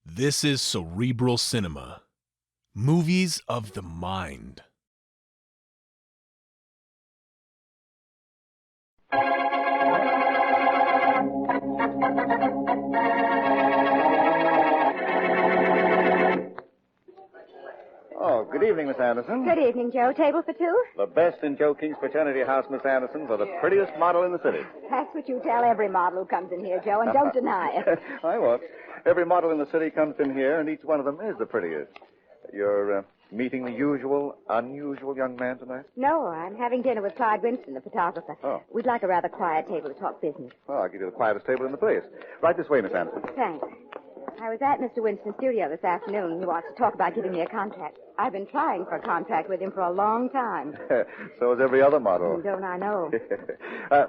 This is Cerebral Cinema. Movies of the mind. Oh, good evening, Miss Anderson. Good evening, Joe. Table for two? The best in Joe King's fraternity house, Miss Anderson, for the prettiest model in the city. That's what you tell every model who comes in here, Joe, and don't deny it. I won't. Every model in the city comes in here, and each one of them is the prettiest. You're meeting the usual, unusual young man tonight? No, I'm having dinner with Clyde Winston, the photographer. Oh. We'd like a rather quiet table to talk business. Well, I'll give you the quietest table in the place. Right this way, Miss Anderson. Thanks. I was at Mr. Winston's studio this afternoon. He wants to talk about giving me a contract. I've been trying for a contract with him for a long time. So is every other model. Don't I know?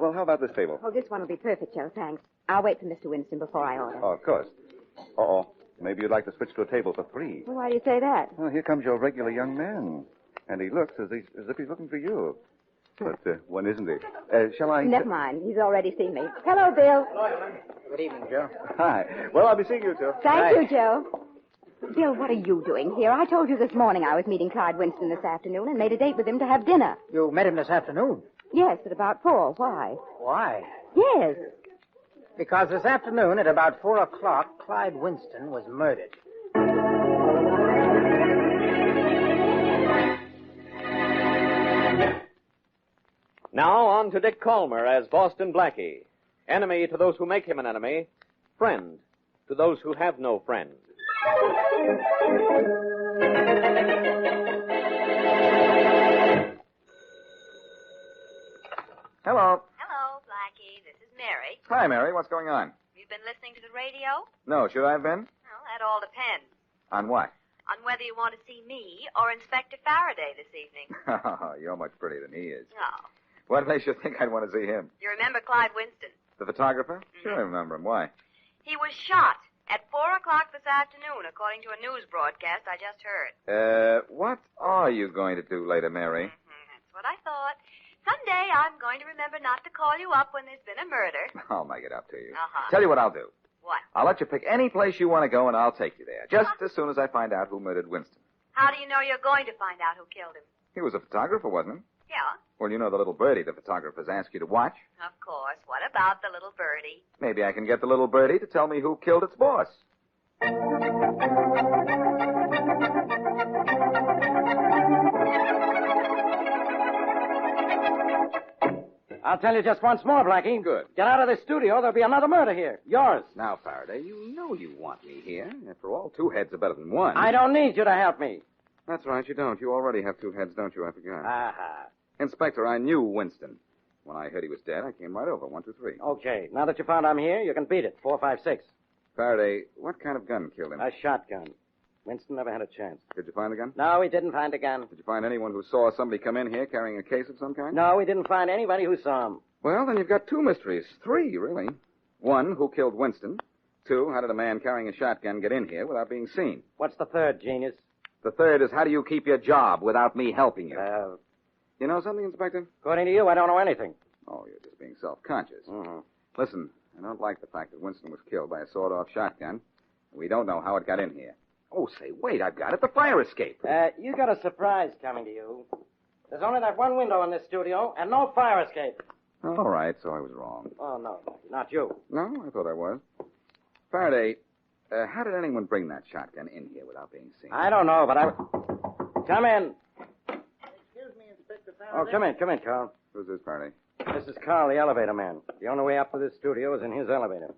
Well, how about this table? Oh, this one will be perfect, Joe, thanks. I'll wait for Mr. Winston before I order. Oh, of course. Uh-oh. Maybe you'd like to switch to a table for three. Well, why do you say that? Well, here comes your regular young man. And he looks as if he's looking for you. But when isn't he? Shall I... Never mind. He's already seen me. Hello, Bill. Good evening, Joe. Hi. Well, I'll be seeing you, too. Thank you, Joe. Bill, what are you doing here? I told you this morning I was meeting Clyde Winston this afternoon and made a date with him to have dinner. You met him this afternoon. Yes, at about 4. Why? Why? Yes. Because this afternoon at about 4 o'clock, Clyde Winston was murdered. Now on to Dick Calmer as Boston Blackie. Enemy to those who make him an enemy. Friend to those who have no friend. Hello. Hello, Blackie. This is Mary. Hi, Mary. What's going on? You've been listening to the radio? No, should I have been? Well, that all depends On what? on whether you want to see me or Inspector Faraday this evening. You're much prettier than he is. Oh. What makes you think I'd want to see him? You remember Clyde Winston? The photographer? Sure, I remember him. Why? He was shot at 4 o'clock this afternoon, according to a news broadcast I just heard. What are you going to do later, Mary? That's what I thought. Someday I'm going to remember not to call you up when there's been a murder. I'll make it up to you. Uh-huh. Tell you what I'll do. What? I'll let you pick any place you want to go, and I'll take you there. Just as soon as I find out who murdered Winston. How do you know you're going to find out who killed him? He was a photographer, wasn't he? Yeah, Well, you know the little birdie the photographers ask you to watch? of course. What about the little birdie? Maybe I can get the little birdie to tell me who killed its boss. I'll tell you just once more, Blackie. Good. Get out of this studio. There'll be another murder here. Yours. Now, Faraday, you know you want me here. After all, 2 heads are better than 1. I don't need you to help me. That's right, you don't. You already have 2 heads, don't you? I forgot. Aha. Inspector, I knew Winston. When I heard he was dead, I came right over. 1, 2, 3. Okay. Now that you found I'm here, you can beat it. 4, 5, 6. Faraday, what kind of gun killed him? A shotgun. Winston never had a chance. Did you find the gun? No, we didn't find a gun. Did you find anyone who saw somebody come in here carrying a case of some kind? No, we didn't find anybody who saw him. Well, then you've got 2 mysteries. 3, really. 1, who killed Winston? 2, how did a man carrying a shotgun get in here without being seen? What's the third, genius? The 3rd is, how do you keep your job without me helping you? You know something, Inspector? According to you, I don't know anything. Oh, you're just being self-conscious. Mm-hmm. Listen, I don't like the fact that Winston was killed by a sawed-off shotgun. We don't know how it got in here. Oh, say, wait, I've got it. The fire escape. You got a surprise coming to you. There's only that one window in this studio and no fire escape. All right, so I was wrong. Oh, no, not you. No, I thought I was. Faraday, how did anyone bring that shotgun in here without being seen? I don't know, but I... Come in. Excuse me, Inspector Faraday. Oh, come in, Carl. Who's this, Faraday? This is Carl, the elevator man. The only way up to this studio is in his elevator.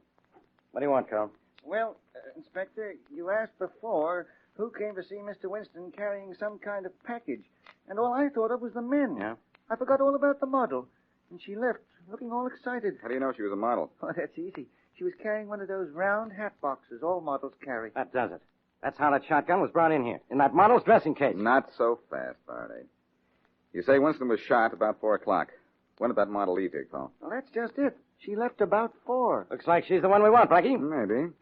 What do you want, Carl? Well, Inspector, you asked before who came to see Mr. Winston carrying some kind of package, and all I thought of was the men. Yeah? I forgot all about the model, and she left looking all excited. How do you know she was a model? Oh, that's easy. She was carrying one of those round hat boxes all models carry. That does it. That's how that shotgun was brought in here, in that model's dressing case. Not so fast, Faraday. You say Winston was shot about 4 o'clock. When did that model leave here, Carl? Well, that's just it. She left about 4. Looks like she's the one we want, Blackie. Maybe.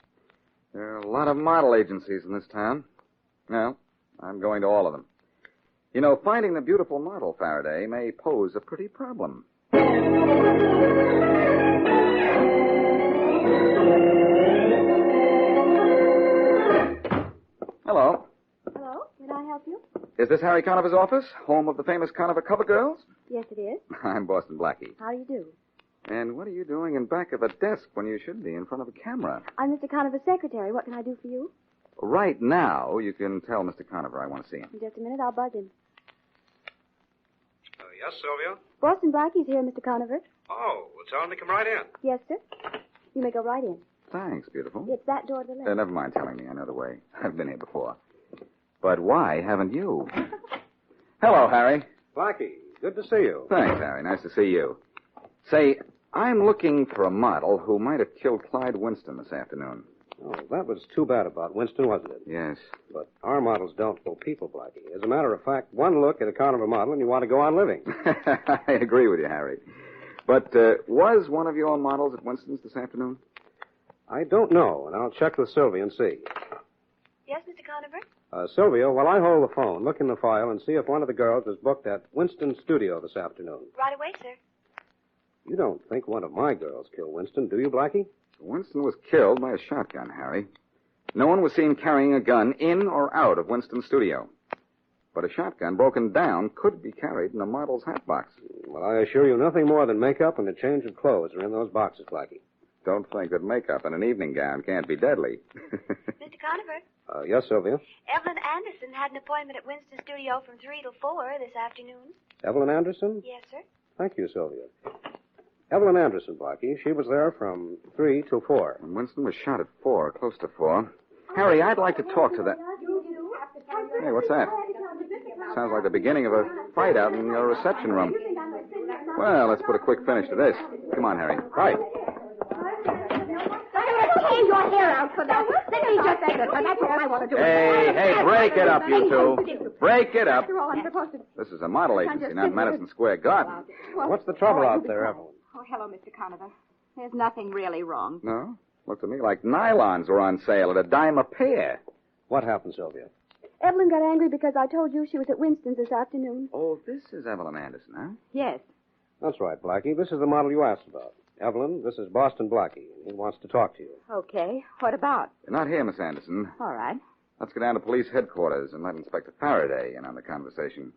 There are a lot of model agencies in this town. Well, I'm going to all of them. You know, finding the beautiful model, Faraday, may pose a pretty problem. Is this Harry Conover's office, home of the famous Conover cover girls? Yes, it is. I'm Boston Blackie. How do you do? And what are you doing in back of a desk when you should be in front of a camera? I'm Mr. Conover's secretary. What can I do for you? Right now, you can tell Mr. Conover I want to see him. In just a minute, I'll buzz him. Yes, Sylvia? Boston Blackie's here, Mr. Conover. Oh, well, tell him to come right in. Yes, sir. You may go right in. Thanks, beautiful. It's that door to the left. Never mind telling me. I know the way. I've been here before. But why haven't you? Hello, Harry. Blackie, good to see you. Thanks, Harry. Nice to see you. Say, I'm looking for a model who might have killed Clyde Winston this afternoon. Oh, that was too bad about Winston, wasn't it? Yes. But our models don't kill people, Blackie. As a matter of fact, one look at a Conover model and you want to go on living. I agree with you, Harry. But was one of your models at Winston's this afternoon? I don't know, and I'll check with Sylvia and see. Yes, Mr. Conover? Sylvia, while I hold the phone, look in the file and see if one of the girls was booked at Winston's studio this afternoon. Right away, sir. You don't think one of my girls killed Winston, do you, Blackie? Winston was killed by a shotgun, Harry. No one was seen carrying a gun in or out of Winston's studio. But a shotgun broken down could be carried in a model's hat box. Well, I assure you nothing more than makeup and a change of clothes are in those boxes, Blackie. Don't think that makeup and an evening gown can't be deadly. Mr. Conover? Yes, Sylvia? Evelyn Anderson had an appointment at Winston's studio from 3 till 4 this afternoon. Evelyn Anderson? Yes, sir. Thank you, Sylvia. Evelyn Anderson, Blackie. She was there from 3 till 4. And Winston was shot at 4, close to 4. Harry, I'd like to talk to that. Hey, what's that? Sounds like the beginning of a fight out in your reception room. Well, let's put a quick finish to this. Come on, Harry. Right. Tear your hair out for that. Let me just say that. That's all I want to do. Hey, break it up, you two. Break it up. After all, I'm supposed to... This is a model agency, not Madison Square Garden. What's the trouble out there, Evelyn? Oh, hello, Mr. Conover. There's nothing really wrong. No? Looked to me like nylons were on sale at $10 a pair. What happened, Sylvia? Evelyn got angry because I told you she was at Winston's this afternoon. Oh, this is Evelyn Anderson, huh? Yes. That's right, Blackie. This is the model you asked about. Evelyn, this is Boston Blackie. He wants to talk to you. Okay. What about? You're not here, Miss Anderson. All right. Let's go down to police headquarters and let Inspector Faraday in on the conversation.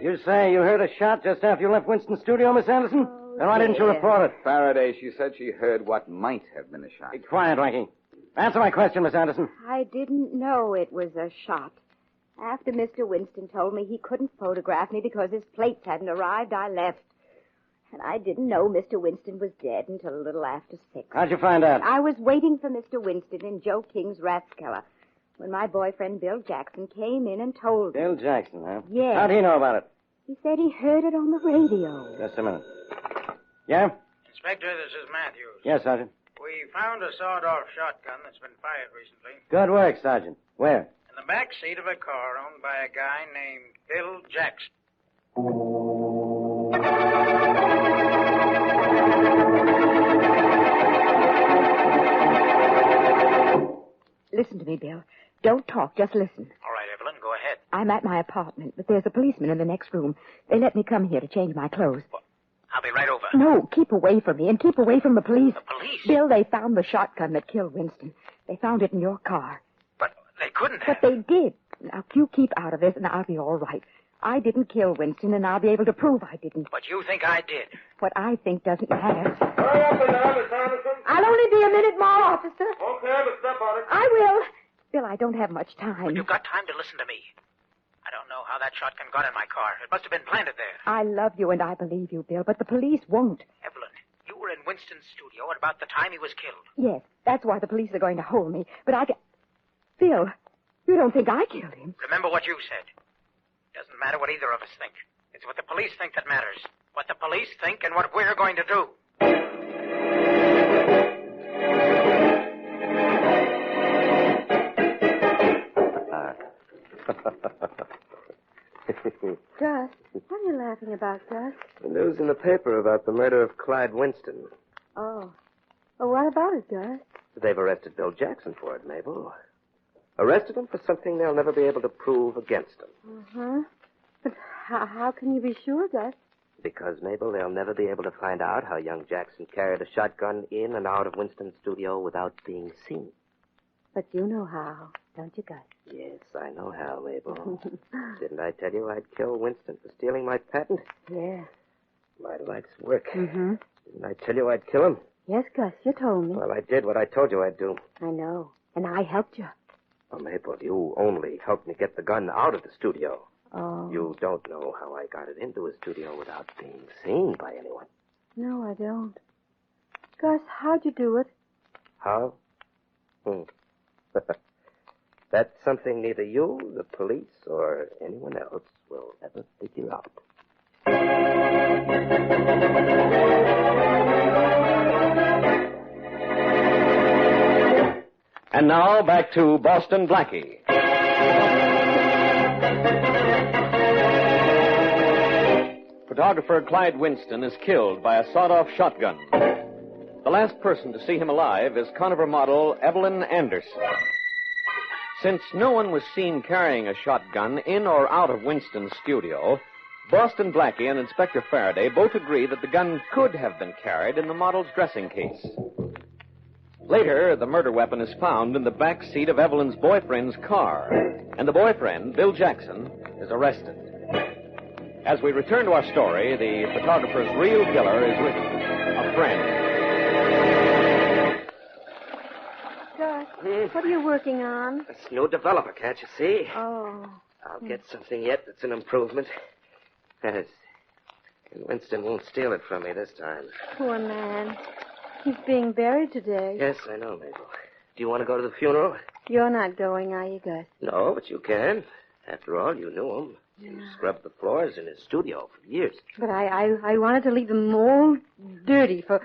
You say you heard a shot just after you left Winston's studio, Miss Anderson? Then why didn't you report it? Faraday, she said she heard what might have been a shot. Be quiet, Blackie. Answer my question, Miss Anderson. I didn't know it was a shot. After Mr. Winston told me he couldn't photograph me because his plates hadn't arrived, I left. And I didn't know Mr. Winston was dead until a little after 6. How'd you find out? I was waiting for Mr. Winston in Joe King's Rathskeller when my boyfriend Bill Jackson came in and told me. Bill Jackson, huh? Yes. How'd he know about it? He said he heard it on the radio. Just a minute. Yeah? Inspector, this is Matthews. Yes, Sergeant. We found a sawed-off shotgun that's been fired recently Good work, Sergeant. Where? in the back seat of a car owned by a guy named Bill Jackson. Listen to me, Bill. Don't talk, just listen. All right, Evelyn, go ahead. I'm at my apartment, but there's a policeman in the next room. They let me come here to change my clothes. I'll be right over. No, keep away from me and keep away from the police. The police? Bill, they found the shotgun that killed Winston. They found it in your car. But they couldn't But have. they did. Now, you keep out of this and I'll be all right. I didn't kill Winston and I'll be able to prove I didn't. But you think I did. What I think doesn't matter. Hurry up with that, Miss Anderson. I'll only be a minute more, officer. Okay, but step on it. I will. Bill, I don't have much time. You've got time to listen to me. I don't know how that shotgun got in my car. It must have been planted there. I love you and I believe you, Bill, but the police won't. Evelyn, you were in Winston's studio at about the time he was killed. Yes, that's why the police are going to hold me. But Bill, you don't think I killed him? Remember what you said. Doesn't matter what either of us think. It's what the police think that matters. What the police think and what we're going to do. Gus, what are you laughing about, Gus? The news in the paper about the murder of Clyde Winston. Oh. Well, what about it, Gus? They've arrested Bill Jackson for it, Mabel. Arrested him for something they'll never be able to prove against him. Uh-huh. But how can you be sure, Gus? Because, Mabel, they'll never be able to find out how young Jackson carried a shotgun in and out of Winston's studio without being seen. But you know how, don't you, Gus? Yes, I know how, Mabel. Didn't I tell you I'd kill Winston for stealing my patent? Yeah. My life's work. Mm-hmm. Didn't I tell you I'd kill him? Yes, Gus, you told me. Well, I did what I told you I'd do. I know. And I helped you. Oh, Mabel, you only helped me get the gun out of the studio. Oh. You don't know how I got it into a studio without being seen by anyone. No, I don't. Gus, how'd you do it? How? That's something neither you, the police, or anyone else will ever figure out. And now back to Boston Blackie. Photographer Clyde Winston is killed by a sawed-off shotgun. The last person to see him alive is Conover model Evelyn Anderson. Since no one was seen carrying a shotgun in or out of Winston's studio, Boston Blackie and Inspector Faraday both agree that the gun could have been carried in the model's dressing case. Later, the murder weapon is found in the back seat of Evelyn's boyfriend's car, and the boyfriend, Bill Jackson, is arrested. As we return to our story, the photographer's real killer is with a friend. Gus, what are you working on? It's new developer, can't you see? Oh. I'll get something yet that's an improvement. Yes. And Winston won't steal it from me this time. Poor man. He's being buried today. Yes, I know, Mabel. Do you want to go to the funeral? You're not going, are you, Gus? No, but you can. After all, you knew him. You scrubbed the floors in his studio for years. But I wanted to leave them all dirty for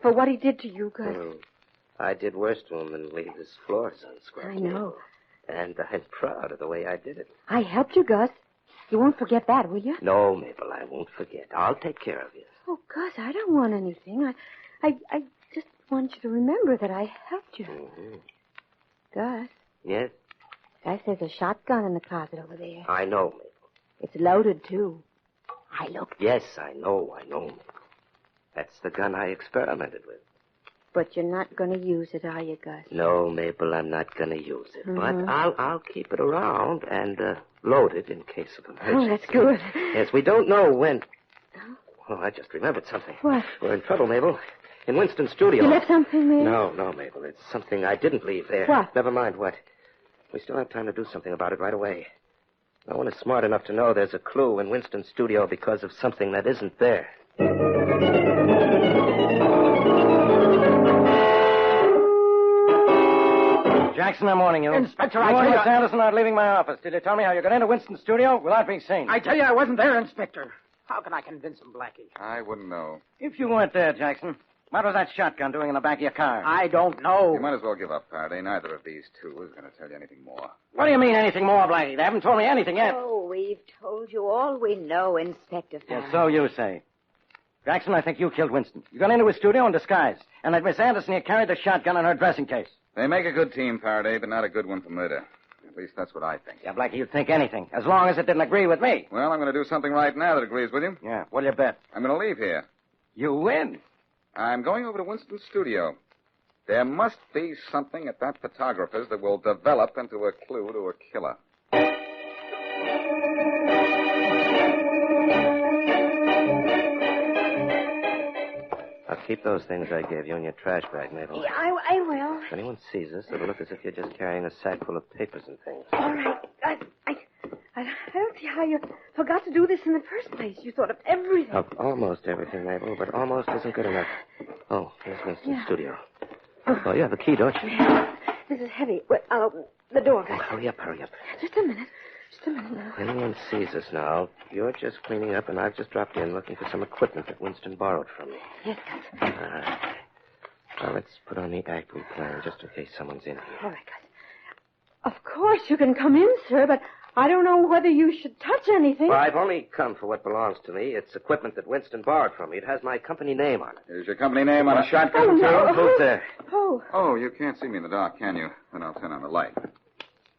what he did to you, Gus. I did worse to him than leave his floors unscrubbed. I know. And I'm proud of the way I did it. I helped you, Gus. You won't forget that, will you? No, Mabel, I won't forget. I'll take care of you. Oh, Gus, I don't want anything. I just want you to remember that I helped you. Mm-hmm. Gus. Yes? Gus, there's a shotgun in the closet over there. I know, Mabel. It's loaded, too. I looked. Yes, I know, Mabel. That's the gun I experimented with. But you're not going to use it, are you, Gus? No, Mabel, I'm not going to use it. Mm-hmm. But I'll keep it around and load it in case of emergency. Oh, that's good. Yes, we don't know when. Oh, I just remembered something. What? We're in trouble, Mabel. In Winston's studio. You left something there? No, Mabel. It's something I didn't leave there. What? Never mind what. We still have time to do something about it right away. No one is smart enough to know there's a clue in Winston's studio because of something that isn't there. Jackson, I'm warning you. Inspector, I tell you... Sanderson not leaving my office. Did you tell me how you got into Winston's studio without being seen? I tell you, I wasn't there, Inspector. How can I convince him, Blackie? I wouldn't know. If you weren't there, Jackson, what was that shotgun doing in the back of your car? I don't know. You might as well give up, Faraday. Neither of these two is going to tell you anything more. What do you mean, anything more, Blackie? They haven't told me anything yet. Oh, we've told you all we know, Inspector Faraday. Yes, so you say. Jackson, I think you killed Winston. You got into his studio in disguise. And that Miss Anderson, you carried the shotgun in her dressing case. They make a good team, Faraday, but not a good one for murder. At least that's what I think. Yeah, Blackie, you'd think anything, as long as it didn't agree with me. Well, I'm going to do something right now that agrees with you. Yeah, what'll you bet? I'm going to leave here. You win. I'm going over to Winston's studio. There must be something at that photographer's that will develop into a clue to a killer. I'll keep those things I gave you in your trash bag, Mabel. Yeah, I will. If anyone sees us, it'll look as if you're just carrying a sack full of papers and things. All right. I don't see how you forgot to do this in the first place. You thought of everything. Of almost everything, Mabel, but almost isn't good enough. Oh, here's Winston's studio. Oh, you have a key, don't you? Yeah. This is heavy. Well, I'll open the door, guys. Oh, hurry up. Just a minute now. If anyone sees us now, you're just cleaning up, and I've just dropped in looking for some equipment that Winston borrowed from me. Yes, guys. All right. Now, let's put on the act we planned, just in case someone's in here. All right, guys. Of course you can come in, sir, but I don't know whether you should touch anything. Well, I've only come for what belongs to me. It's equipment that Winston borrowed from me. It has my company name on it. Is your company name on a shotgun, Oh, no. too? Who's there? Oh, you can't see me in the dark, can you? Then I'll turn on the light.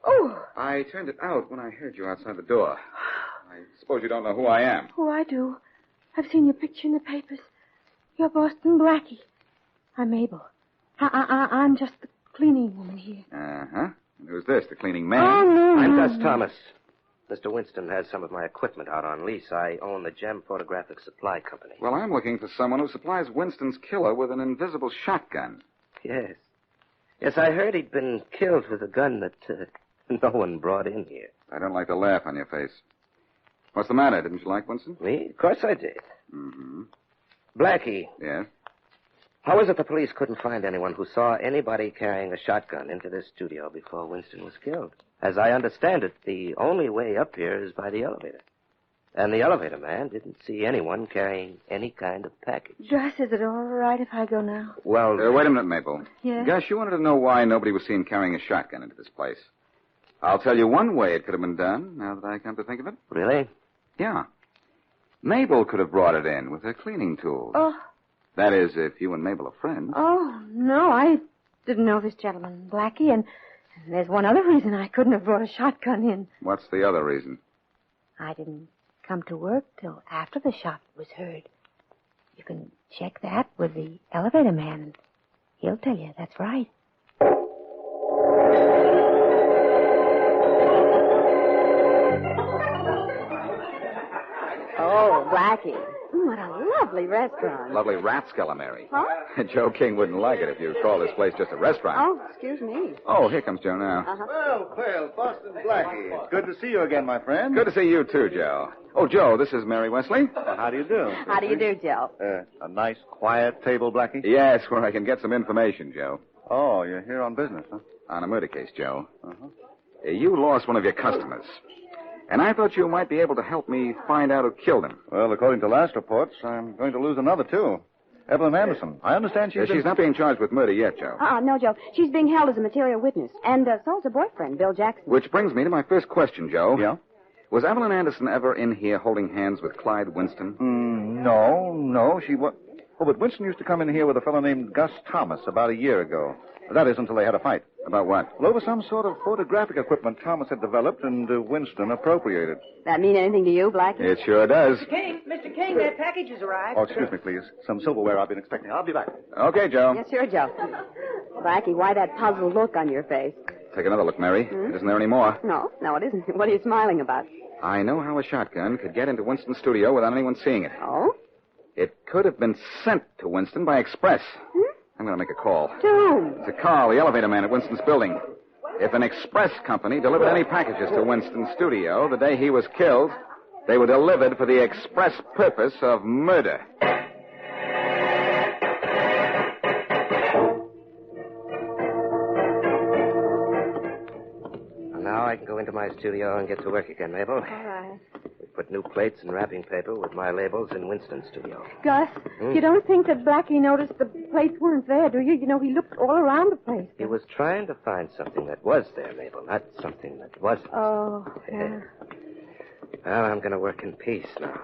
Oh. I turned it out when I heard you outside the door. I suppose you don't know who I am. Oh, I do. I've seen your picture in the papers. You're Boston Blackie. I'm Mabel. I'm just the cleaning woman here. Uh-huh. And who's this, the cleaning man? Oh, no. I'm Gus Thomas. Mr. Winston has some of my equipment out on lease. I own the Gem Photographic Supply Company. Well, I'm looking for someone who supplies Winston's killer with an invisible shotgun. Yes. Yes, I heard he'd been killed with a gun that no one brought in here. I don't like the laugh on your face. What's the matter? Didn't you like Winston? Me? Of course I did. Mm-hmm. Blackie. Yes? How is it the police couldn't find anyone who saw anybody carrying a shotgun into this studio before Winston was killed? As I understand it, the only way up here is by the elevator. And the elevator man didn't see anyone carrying any kind of package. Gus, is it all right if I go now? Well... wait a minute, Mabel. Yes? Gus, you wanted to know why nobody was seen carrying a shotgun into this place. I'll tell you one way it could have been done, now that I come to think of it. Really? Yeah. Mabel could have brought it in with her cleaning tools. Oh. That is, if you and Mabel are friends. Oh, no, I didn't know this gentleman, Blackie, and there's one other reason I couldn't have brought a shotgun in. What's the other reason? I didn't come to work till after the shot was heard. You can check that with the elevator man, and he'll tell you that's right. Oh, Blackie. What a lovely restaurant. Lovely ratskeller, Huh? Joe King wouldn't like it if you called this place just a restaurant. Oh, excuse me. Oh, here comes Joe now. Well, Boston Blackie. It's good to see you again, my friend. Good to see you, too, Joe. Oh, Joe, this is Mary Wesley. How do you do? How do you do, Joe? A nice, quiet table, Blackie? Yes, where I can get some information, Joe. Oh, you're here on business, huh? On a murder case, Joe. Uh-huh. You lost one of your customers. And I thought you might be able to help me find out who killed him. Well, according to last reports, I'm going to lose another, too. Evelyn Anderson. I understand She's not being charged with murder yet, Joe. No, Joe. She's being held as a material witness. And so's her boyfriend, Bill Jackson. Which brings me to my first question, Joe. Yeah? Was Evelyn Anderson ever in here holding hands with Clyde Winston? No, she was... Oh, but Winston used to come in here with a fellow named Gus Thomas about a year ago. That is, until they had a fight. About what? Well, over some sort of photographic equipment Thomas had developed and Winston appropriated. That mean anything to you, Blackie? It sure does. Mr. King, that package has arrived. Oh, excuse me, please. Some silverware I've been expecting. I'll be back. Okay, Joe. Yes, sure, Joe. Blackie, why that puzzled look on your face? Take another look, Mary. Isn't there any more? No, it isn't. What are you smiling about? I know how a shotgun could get into Winston's studio without anyone seeing it. Oh? It could have been sent to Winston by express. I'm going to make a call. To whom? To Carl, the elevator man at Winston's building. If an express company delivered any packages to Winston's studio the day he was killed, they were delivered for the express purpose of murder. Well, now I can go into my studio and get to work again, Mabel. All right. We put new plates and wrapping paper with my labels in Winston's studio. Gus, you don't think that Blackie noticed the plates weren't there, do you? You know, he looked all around the place. He was trying to find something that was there, Mabel, not something that wasn't. Oh, yeah. Well, I'm going to work in peace now.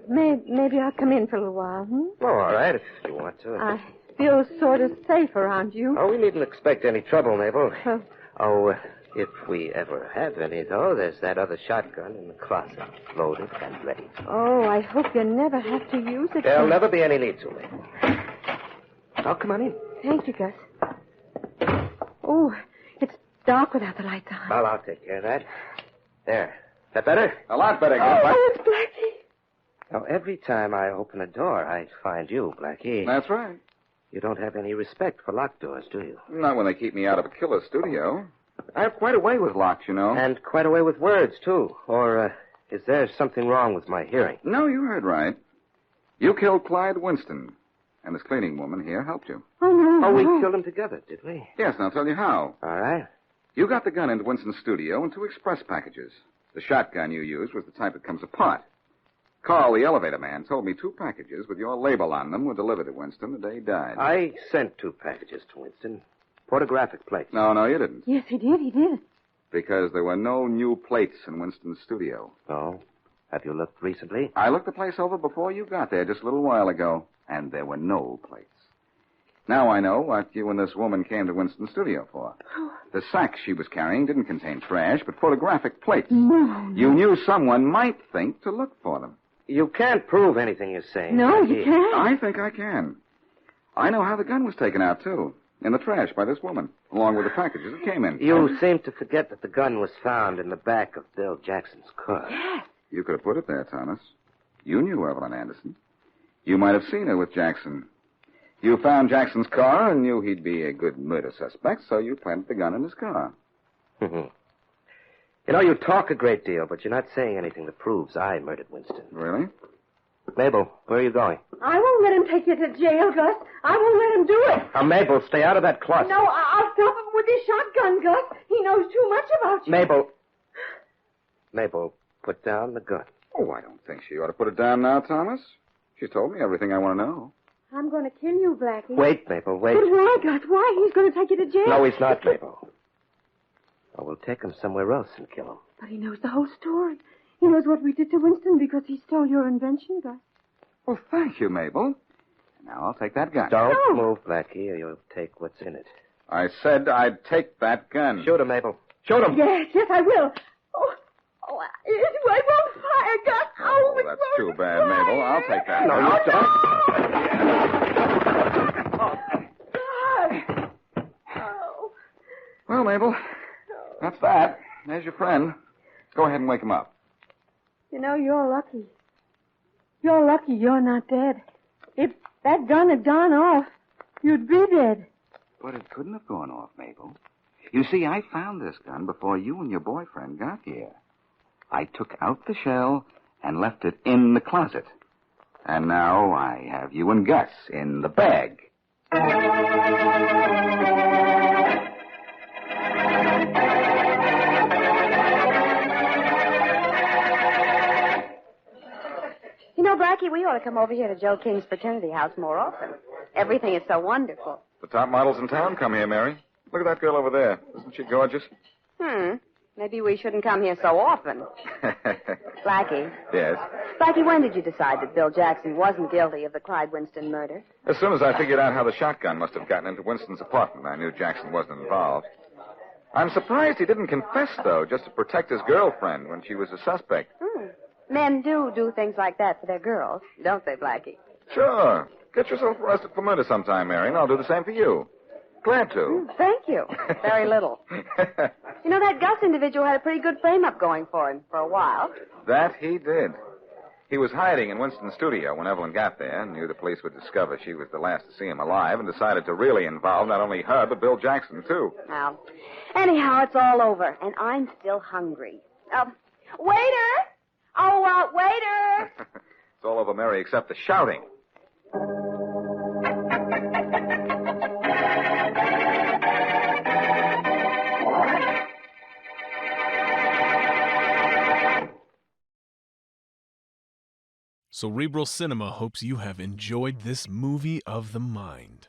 Maybe I'll come in for a little while, Oh, all right, if you want to. I feel sort of safe around you. Oh, we needn't expect any trouble, Mabel. If we ever have any, though, there's that other shotgun in the closet, loaded and ready. Oh, I hope you never have to use it. There'll never be any need to, Mabel. Oh, come on in. Thank you, Gus. Oh, it's dark without the lights on. Well, I'll take care of that. There. Is that better? A lot better, Oh, it's Blackie. Now, every time I open a door, I find you, Blackie. That's right. You don't have any respect for locked doors, do you? Not when they keep me out of a killer's studio. I have quite a way with locks, you know. And quite a way with words, too. Or is there something wrong with my hearing? No, you heard right. You killed Clyde Winston, and this cleaning woman here helped you. Oh, no. Oh, we killed him together, did we? Yes, and I'll tell you how. All right. You got the gun into Winston's studio in 2 express packages. The shotgun you used was the type that comes apart. Carl, the elevator man, told me 2 packages with your label on them were delivered to Winston the day he died. I sent 2 packages to Winston. Photographic plates. No, you didn't. Yes, he did. Because there were no new plates in Winston's studio. Oh? Have you looked recently? I looked the place over before you got there just a little while ago, and there were no plates. Now I know what you and this woman came to Winston's studio for. The sack she was carrying didn't contain trash, but photographic plates. No. You knew someone might think to look for them. You can't prove anything you're saying. No, Blackie. you can't. I think I can. I know how the gun was taken out, too. In the trash by this woman, along with the packages it came in. You seem to forget that the gun was found in the back of Bill Jackson's car. Yes. You could have put it there, Thomas. You knew Evelyn Anderson. You might have seen her with Jackson. You found Jackson's car and knew he'd be a good murder suspect, so you planted the gun in his car. You know, you talk a great deal, but you're not saying anything that proves I murdered Winston. Really? Mabel, where are you going? I won't let him take you to jail, Gus. I won't let him do it. Now, Mabel, stay out of that closet. No, I'll stop him with his shotgun, Gus. He knows too much about you. Mabel, put down the gun. Oh, I don't think she ought to put it down now, Thomas. She's told me everything I want to know. I'm going to kill you, Blackie. Wait, Mabel, wait. But why, Gus? Why? He's going to take you to jail. No, he's not, Mabel. Oh, we'll take him somewhere else and kill him. But he knows the whole story. He knows what we did to Winston because he stole your invention, Gus. Well, thank you, Mabel. Now I'll take that gun. Don't move, Blackie, or you'll take what's in it. I said I'd take that gun. Shoot him, Mabel. Shoot him. Yes, I will. I won't fire, Gus. Oh, that's too bad, Mabel. I'll take that. No, you don't. Well, Mabel, that's that. There's your friend. Let's go ahead and wake him up. You know, you're lucky. You're lucky you're not dead. If that gun had gone off, you'd be dead. But it couldn't have gone off, Mabel. You see, I found this gun before you and your boyfriend got here. I took out the shell and left it in the closet. And now I have you and Gus in the bag. You know, Blackie, we ought to come over here to Joe King's fraternity house more often. Everything is so wonderful. The top models in town come here, Mary. Look at that girl over there. Isn't she gorgeous? Maybe we shouldn't come here so often. Blackie. Yes? Blackie, when did you decide that Bill Jackson wasn't guilty of the Clyde Winston murder? As soon as I figured out how the shotgun must have gotten into Winston's apartment, I knew Jackson wasn't involved. I'm surprised he didn't confess, though, just to protect his girlfriend when she was a suspect. Men do things like that for their girls, don't they, Blackie? Sure. Get yourself arrested for murder sometime, Mary, and I'll do the same for you. Glad to. Thank you. Very little. You know, that Gus individual had a pretty good frame-up going for him for a while. That he did. He was hiding in Winston's studio when Evelyn got there and knew the police would discover she was the last to see him alive and decided to really involve not only her, but Bill Jackson, too. Now, anyhow, it's all over, and I'm still hungry. Waiter! Oh, waiter! It's all over, Mary, except the shouting. Cerebral Cinema hopes you have enjoyed this movie of the mind.